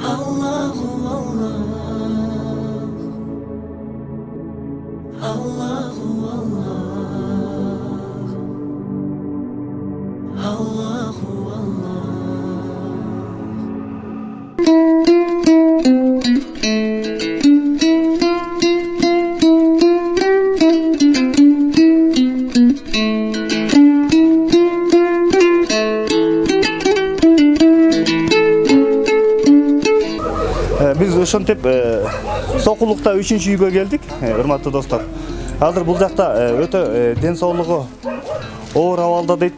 Allahu Allah, Allahu Allah, Allahu Allah. Biz ошентип сокулукта 3-үйгө келдик, урматтуу достор. Азыр бул жакта өтө ден соолугу оор абалда дейт.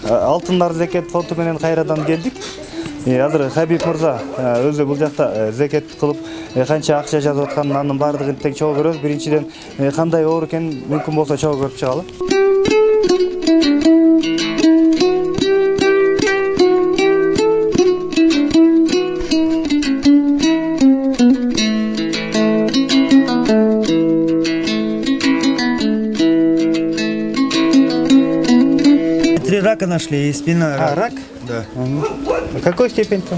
Алтындар зекет фонду менен кайрадан келдик. Азыр Хабиб мырза өзү бул жакта зекет кылып канча акча жазып атканын анын баардыгын тең чогуу көрөбүз. Биринчиден кандай оор экенин мүмкүн болсо чогуу көрүп чыгалы. Три рака нашли и спина. Рак? Да. Какой степень-то?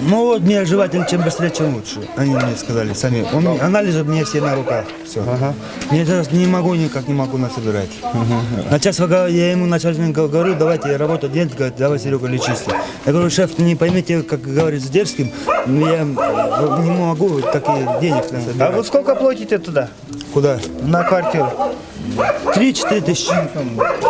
Ну вот мне желательно, чем быстрее, чем лучше. Они мне сказали сами. Анализы мне все на руках. Все. Я сейчас не могу насобирать. На час я ему начальник говорю, давайте работать нет, говорит, давай, Серега, лечись. Я говорю, шеф, не поймите, как говорит с Дерзким, я не могу такие денег насобирать. А вы сколько платите туда? Куда? На квартиру? 3-4 тысячи.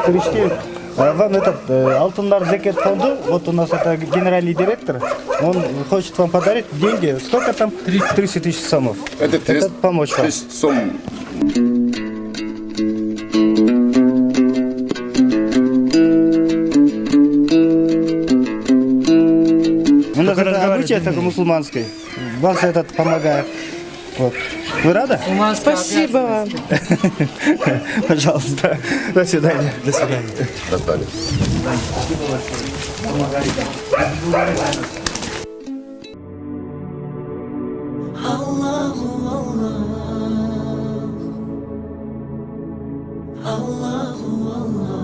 3-4. Вам этот Алтындар зекет фонду, вот у нас это генеральный директор, он хочет вам подарить деньги. Сколько там? 30 тысяч сомов. Это помочь вам. сом. У нас это обычай такой мусульманский. Вам этот помогает. Вот. Вы рады? Спасибо вам. Пожалуйста. До свидания. До свидания. Достали. Allahu Allah, Allahu Allah.